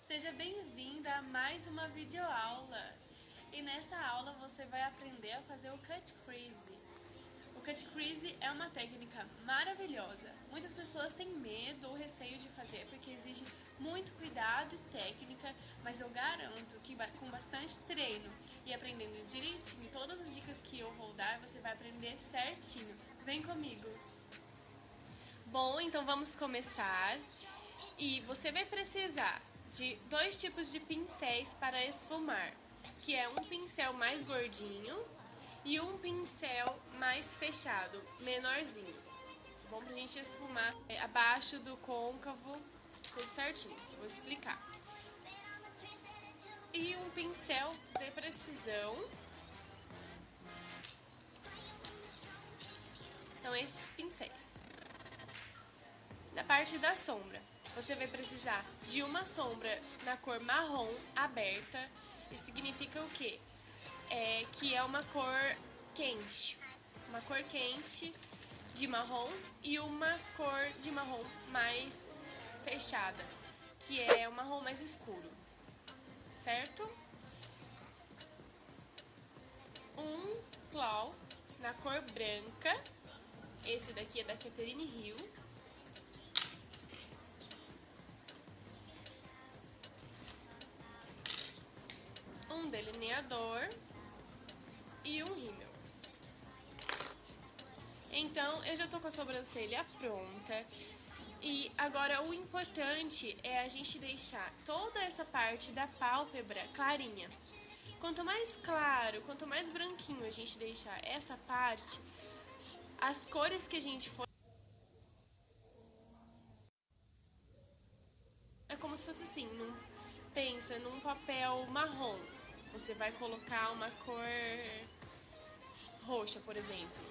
Seja bem-vinda a mais uma videoaula. E nesta aula você vai aprender a fazer o cut crease. O cut crease é uma técnica maravilhosa. Muitas pessoas têm medo ou receio de fazer porque exige muito cuidado e técnica, mas eu garanto que com bastante treino e aprendendo direitinho todas as dicas que eu vou dar, você vai aprender certinho. Vem comigo! Bom, então vamos começar. E você vai precisar de dois tipos de pincéis para esfumar, que é um pincel mais gordinho e um pincel mais fechado, menorzinho. Tá bom? Pra gente esfumar abaixo do côncavo, tudo certinho. Vou explicar. E um pincel de precisão. São estes pincéis. Na parte da sombra, você vai precisar de uma sombra na cor marrom aberta. Isso significa o quê? Que é uma cor quente. Uma cor quente de marrom e uma cor de marrom mais fechada, que é o marrom mais escuro. Certo? Um claw na cor branca. Esse daqui é da Catherine Hill. Um delineador e um rímel. Então, eu já tô com a sobrancelha pronta. E agora o importante é a gente deixar toda essa parte da pálpebra clarinha. Quanto mais claro, quanto mais branquinho a gente deixar essa parte, as cores que a gente for... É como se fosse assim, pensa num papel marrom. Você vai colocar uma cor roxa, por exemplo.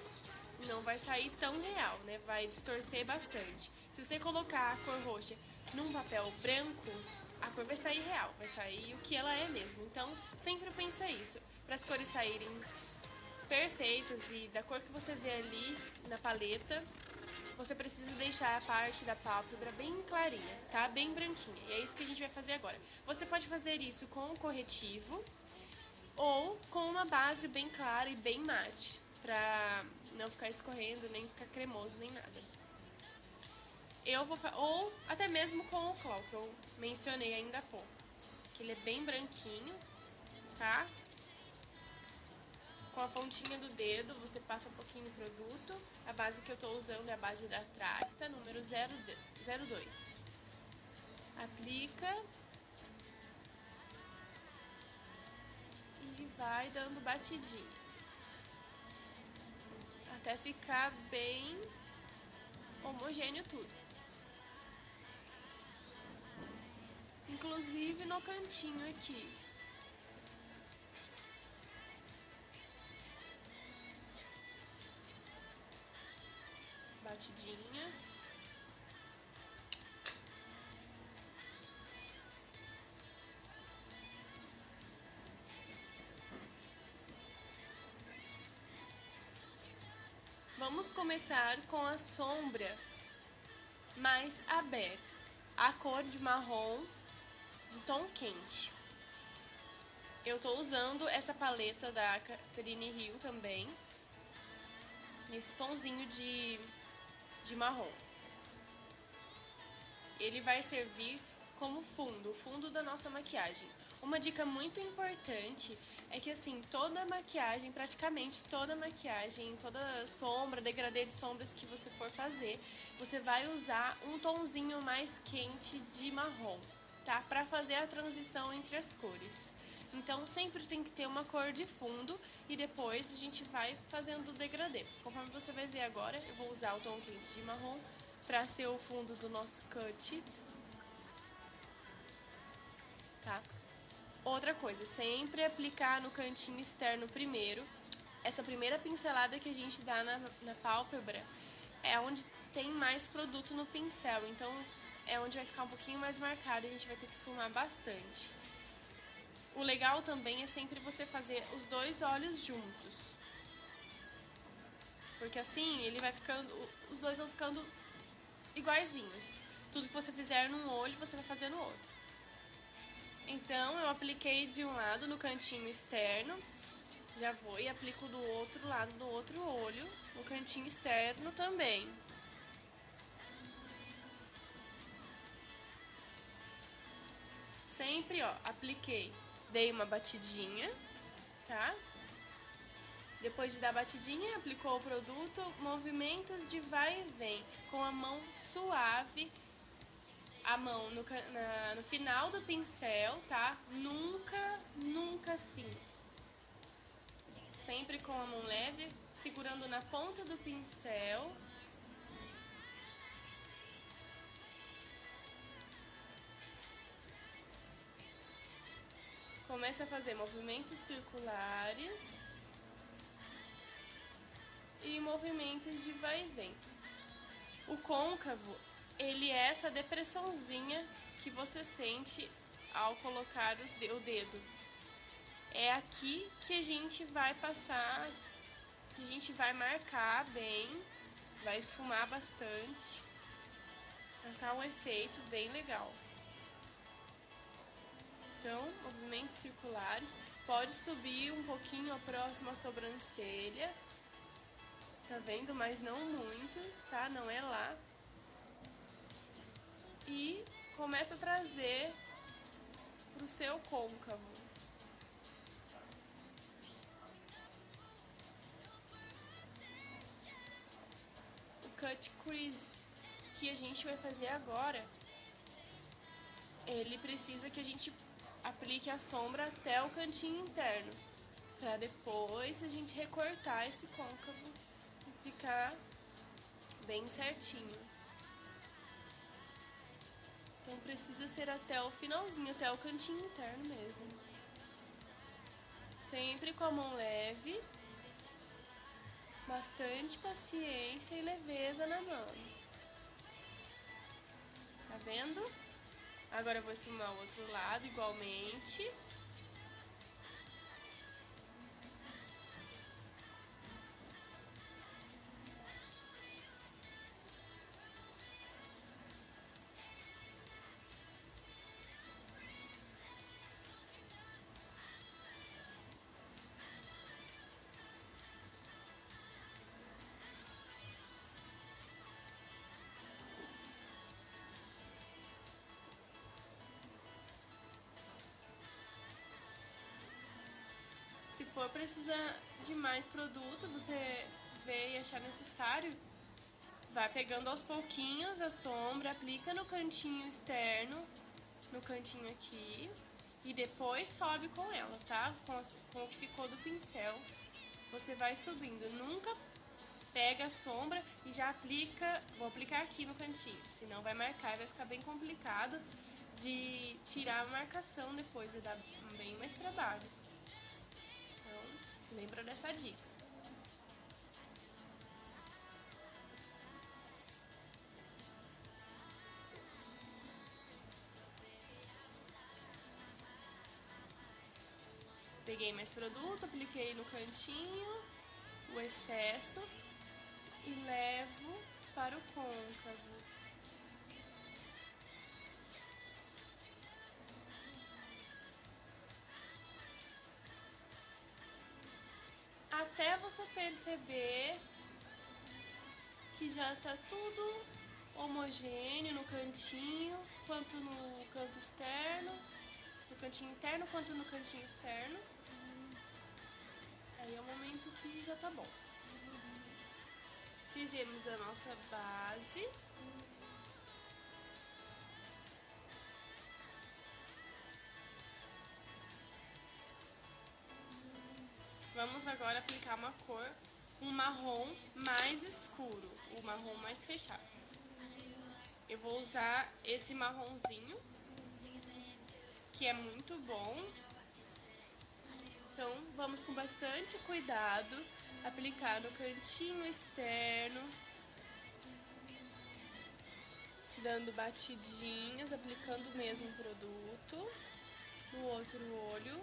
Não vai sair tão real, né? Vai distorcer bastante. Se você colocar a cor roxa num papel branco, a cor vai sair real, vai sair o que ela é mesmo. Então, sempre pensa isso, para as cores saírem perfeitas e da cor que você vê ali na paleta, você precisa deixar a parte da pálpebra bem clarinha, tá? Bem branquinha. E é isso que a gente vai fazer agora. Você pode fazer isso com o corretivo ou com uma base bem clara e bem mate, pra não ficar escorrendo, nem ficar cremoso, nem nada. Ou até mesmo com o claw, que eu mencionei ainda há pouco, que ele é bem branquinho, tá? Com a pontinha do dedo, você passa um pouquinho do produto. A base que eu tô usando é a base da Tracta, número 02. Aplica e vai dando batidinhas até ficar bem homogêneo tudo. Inclusive no cantinho aqui. Batidinhas. Vamos começar com a sombra mais aberta, a cor de marrom de tom quente. Eu tô usando essa paleta da Catherine Hill também, nesse tonzinho de marrom. Ele vai servir como fundo, o fundo da nossa maquiagem. Uma dica muito importante é que assim, toda maquiagem, praticamente toda maquiagem, toda sombra, degradê de sombras que você for fazer, você vai usar um tonzinho mais quente de marrom, tá? Pra fazer a transição entre as cores. Então sempre tem que ter uma cor de fundo e depois a gente vai fazendo o degradê. Conforme você vai ver agora, eu vou usar o tom quente de marrom pra ser o fundo do nosso cut. Tá? Outra coisa, sempre aplicar no cantinho externo primeiro. Essa primeira pincelada que a gente dá na pálpebra é onde tem mais produto no pincel, então é onde vai ficar um pouquinho mais marcado e a gente vai ter que esfumar bastante. O legal também é sempre você fazer os dois olhos juntos, porque assim ele vai ficando, os dois vão ficando iguaizinhos. Tudo que você fizer num olho, você vai fazer no outro. Então, eu apliquei de um lado no cantinho externo, já vou e aplico do outro lado do outro olho, no cantinho externo também. Sempre, ó, apliquei, dei uma batidinha, tá? Depois de dar batidinha, aplicou o produto, movimentos de vai e vem, com a mão suave, a mão no final do pincel, tá? Nunca assim. Sempre com a mão leve, segurando na ponta do pincel. Comece a fazer movimentos circulares e movimentos de vai e vem. O côncavo, ele é essa depressãozinha que você sente ao colocar o dedo. É aqui que a gente vai passar, que a gente vai marcar bem, vai esfumar bastante, vai ficar um efeito bem legal. Então, movimentos circulares, pode subir um pouquinho a próxima sobrancelha, tá vendo? Mas não muito, tá? Não é lá. E começa a trazer pro seu côncavo. O cut crease que a gente vai fazer agora, ele precisa que a gente aplique a sombra até o cantinho interno, para depois a gente recortar esse côncavo e ficar bem certinho. Então precisa ser até o finalzinho, até o cantinho interno mesmo. Sempre com a mão leve, bastante paciência e leveza na mão. Tá vendo? Agora eu vou esfumar o outro lado igualmente. Se for precisar de mais produto, você vê e achar necessário, vai pegando aos pouquinhos a sombra, aplica no cantinho externo, no cantinho aqui, e depois sobe com ela, tá? Com o que ficou do pincel, você vai subindo. Nunca pega a sombra e já aplica, vou aplicar aqui no cantinho, senão vai marcar e vai ficar bem complicado de tirar a marcação depois, vai dar bem mais trabalho. Então, lembra dessa dica. Peguei mais produto, apliquei no cantinho, o excesso e levo para o côncavo. Até você perceber que já tá tudo homogêneo no cantinho, quanto no canto externo, no cantinho interno quanto no cantinho externo. Aí é o momento que já tá bom. Fizemos a nossa base. Vamos agora aplicar uma cor, um marrom mais escuro, o marrom mais fechado. Eu vou usar esse marronzinho, que é muito bom. Então, vamos com bastante cuidado aplicar no cantinho externo, dando batidinhas, aplicando o mesmo produto no outro olho.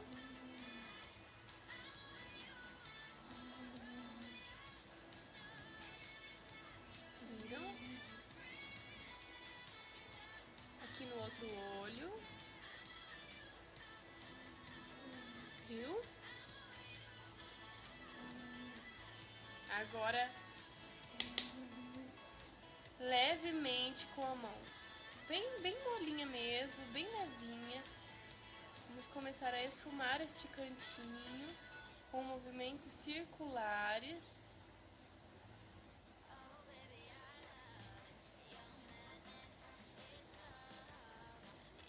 Viram? Aqui no outro olho. viu? Agora, levemente com a mão. Bem molinha mesmo, bem levinha. Vamos começar a esfumar este cantinho com movimentos circulares.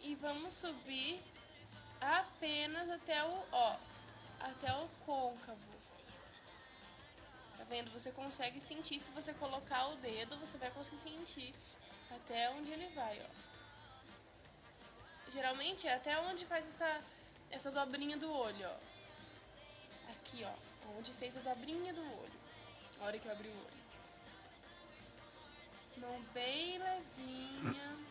E vamos subir apenas até o côncavo. Tá vendo? Você consegue sentir, se você colocar o dedo, você vai conseguir sentir até onde ele vai, ó. Geralmente é até onde faz essa dobrinha do olho, ó. Aqui, ó, onde fez a dobrinha do olho. A hora que eu abri o olho. Mão bem levinha.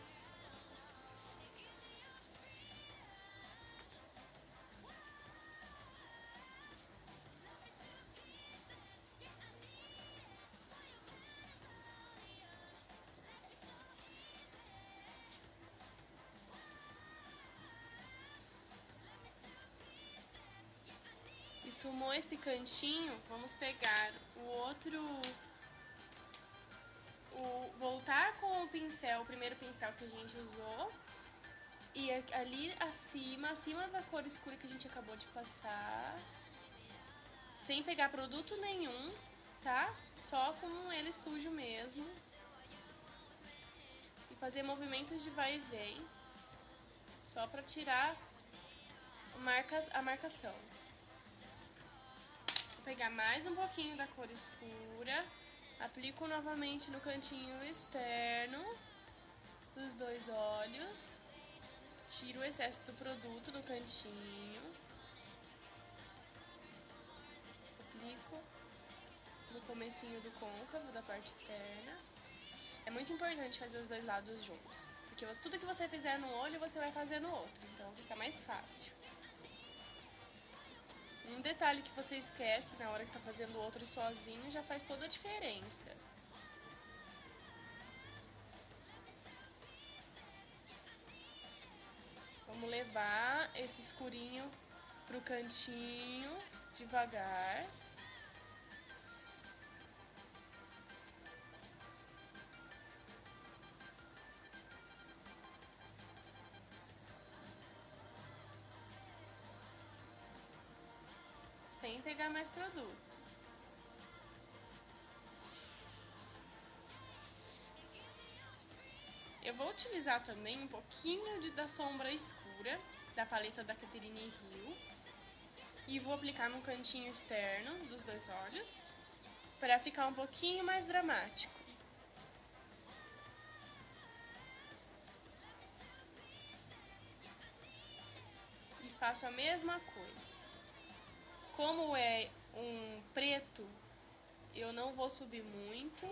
Esfumou esse cantinho, vamos pegar voltar com o pincel, o primeiro pincel que a gente usou, e ali acima da cor escura que a gente acabou de passar, sem pegar produto nenhum, tá? Só com ele sujo mesmo. E fazer movimentos de vai e vem, só pra tirar a marcação. Vou pegar mais um pouquinho da cor escura, aplico novamente no cantinho externo dos dois olhos, tiro o excesso do produto do cantinho, aplico no comecinho do côncavo da parte externa. É muito importante fazer os dois lados juntos, porque tudo que você fizer no olho, você vai fazer no outro, então fica mais fácil. Um detalhe que você esquece na hora que tá fazendo o outro sozinho já faz toda a diferença. Vamos levar esse escurinho pro cantinho, devagar. Sem pegar mais produto. Eu vou utilizar também um pouquinho da sombra escura da paleta da Catherine Hill e vou aplicar no cantinho externo dos dois olhos para ficar um pouquinho mais dramático. E faço a mesma coisa. Como é um preto, eu não vou subir muito,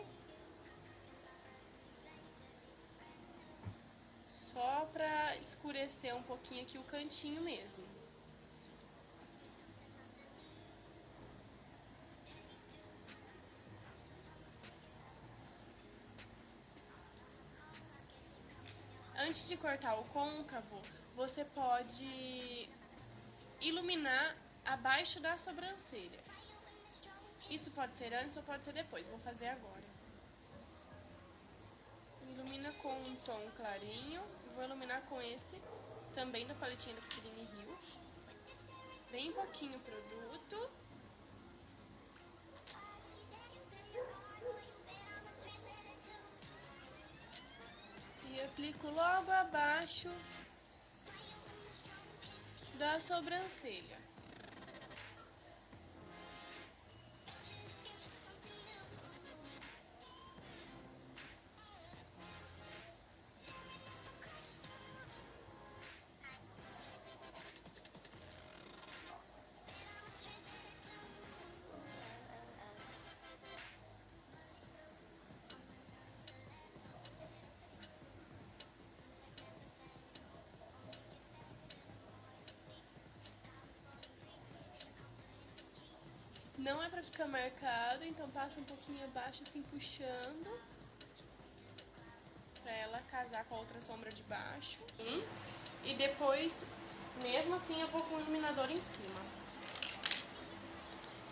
só pra escurecer um pouquinho aqui o cantinho mesmo. Antes de cortar o côncavo, você pode iluminar abaixo da sobrancelha. Isso pode ser antes ou pode ser depois, vou fazer agora. Ilumina com um tom clarinho, vou iluminar com esse, também da paletinha da Catherine Hill. Bem pouquinho produto. E aplico logo abaixo da sobrancelha. Não é pra ficar marcado, então passa um pouquinho abaixo, assim, puxando, pra ela casar com a outra sombra de baixo. E depois, mesmo assim eu vou com o iluminador em cima.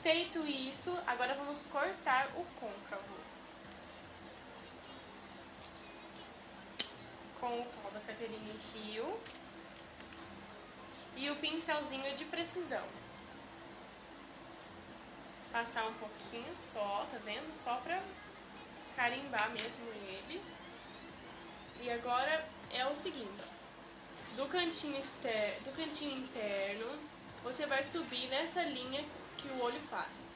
Feito isso, agora vamos cortar o côncavo. Com o pau da Catherine Hill e o pincelzinho de precisão. Passar um pouquinho só, tá vendo? Só pra carimbar mesmo ele. E agora é o seguinte, do cantinho interno, você vai subir nessa linha que o olho faz.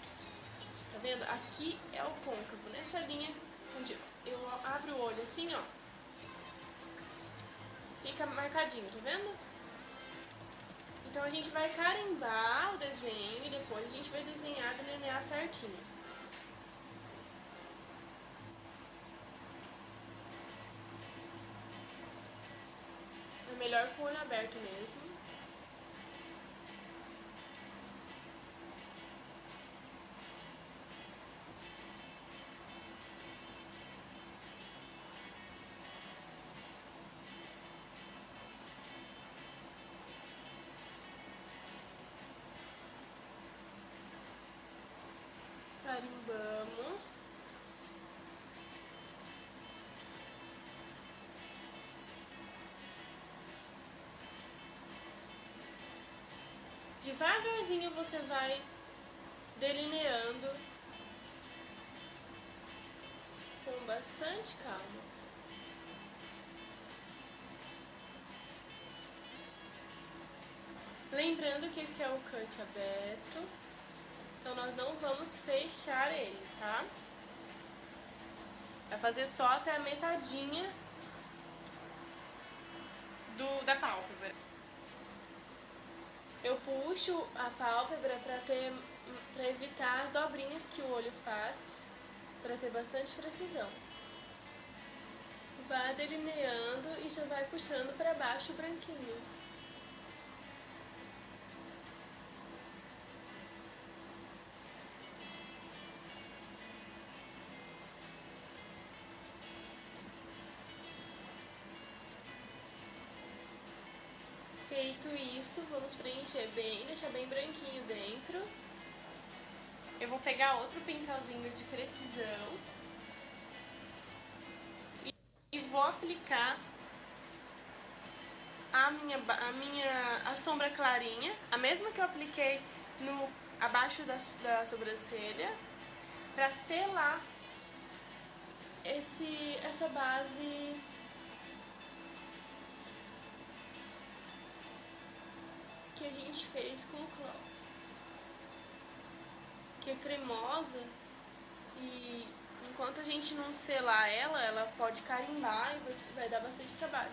Tá vendo? Aqui é o côncavo, nessa linha onde eu abro o olho assim, ó. Fica marcadinho, tá vendo? Então a gente vai carimbar o desenho e depois a gente vai desenhar, delinear certinho. É melhor com o olho aberto mesmo. Carimbamos. Devagarzinho você vai delineando com bastante calma. Lembrando que esse é o cut aberto, então nós não vamos fechar ele, tá? Vai fazer só até a metadinha da pálpebra. Eu puxo a pálpebra para evitar as dobrinhas que o olho faz, para ter bastante precisão. Vai delineando e já vai puxando para baixo o branquinho. Feito isso, vamos preencher bem, deixar bem branquinho dentro. Eu vou pegar outro pincelzinho de precisão e vou aplicar a sombra clarinha, a mesma que eu apliquei abaixo da sobrancelha, para selar essa base que a gente fez com o Clau, que é cremosa, e enquanto a gente não selar ela pode carimbar e vai dar bastante trabalho.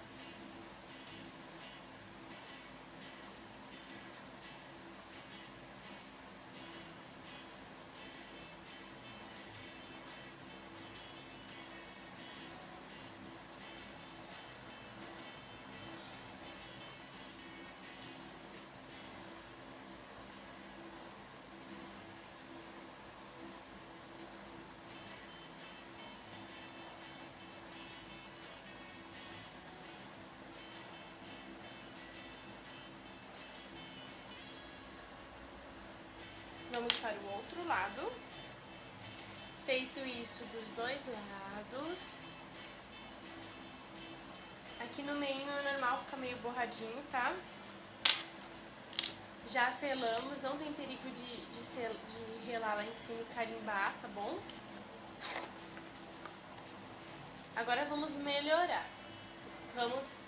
Vamos para o outro lado. Feito isso dos dois lados. Aqui no meio é normal ficar meio borradinho, tá? Já selamos, não tem perigo de relar lá em cima e carimbar, tá bom? Agora vamos melhorar. Vamos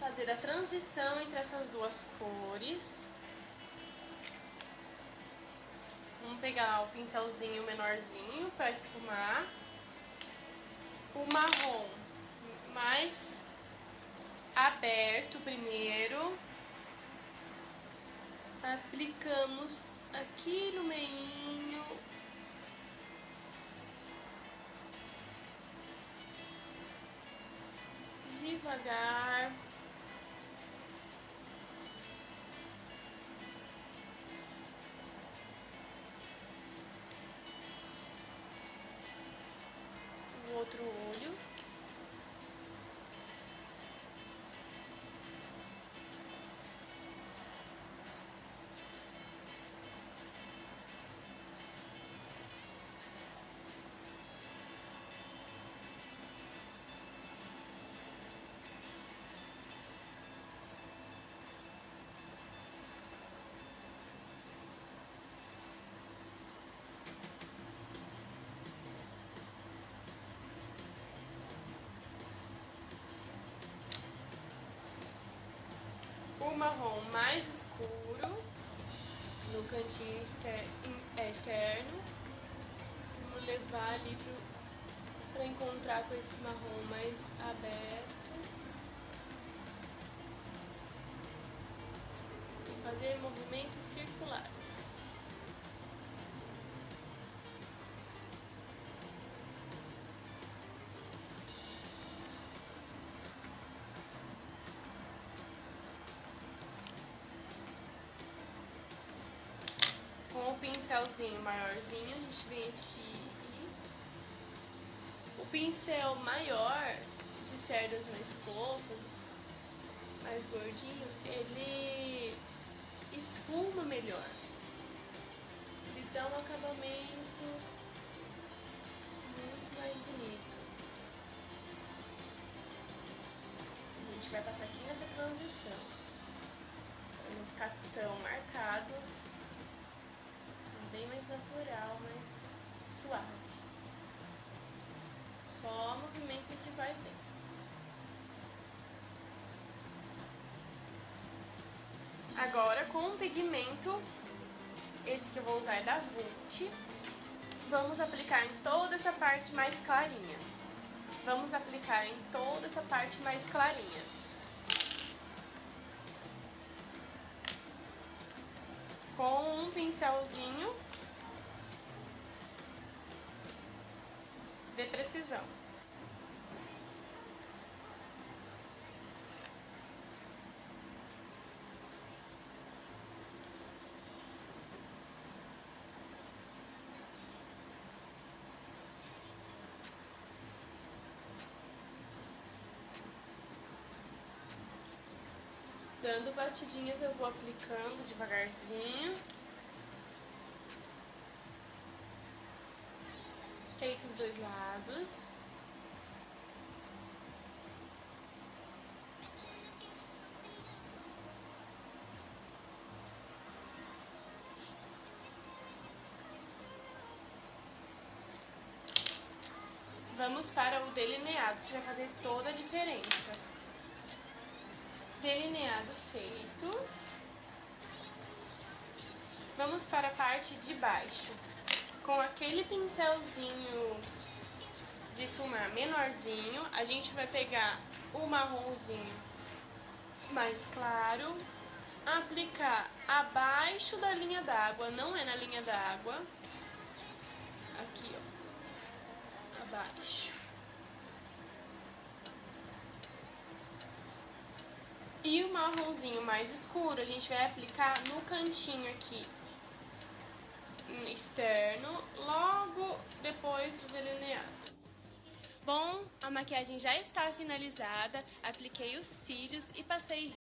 fazer a transição entre essas duas cores. Vamos pegar o pincelzinho menorzinho para esfumar. O marrom mais aberto primeiro. Aplicamos aqui no meinho. Devagar. O outro olho. marrom mais escuro no cantinho externo. Vamos levar ali para encontrar com esse marrom mais aberto. E fazer movimentos circulares. Com o pincelzinho maiorzinho, a gente vem aqui. O pincel maior, de cerdas mais fofas, mais gordinho, ele esfuma melhor. Ele dá um acabamento muito mais bonito. A gente vai passar aqui nessa transição, para não ficar tão marcado. Bem mais natural, mais suave. Só movimento de vai e vem. Agora, com o pigmento, esse que eu vou usar é da Vult, vamos aplicar em toda essa parte mais clarinha. Vamos aplicar em toda essa parte mais clarinha. Com um pincelzinho de precisão. Dando batidinhas, eu vou aplicando devagarzinho. Feito os dois lados. Vamos para o delineado, que vai fazer toda a diferença. Delineado feito. Vamos para a parte de baixo. Com aquele pincelzinho de esfumar menorzinho, a gente vai pegar o marronzinho mais claro, aplicar abaixo da linha d'água, não é na linha d'água, aqui ó, abaixo. E o marronzinho mais escuro a gente vai aplicar no cantinho aqui externo, logo depois do delineado. Bom, a maquiagem já está finalizada, apliquei os cílios e passei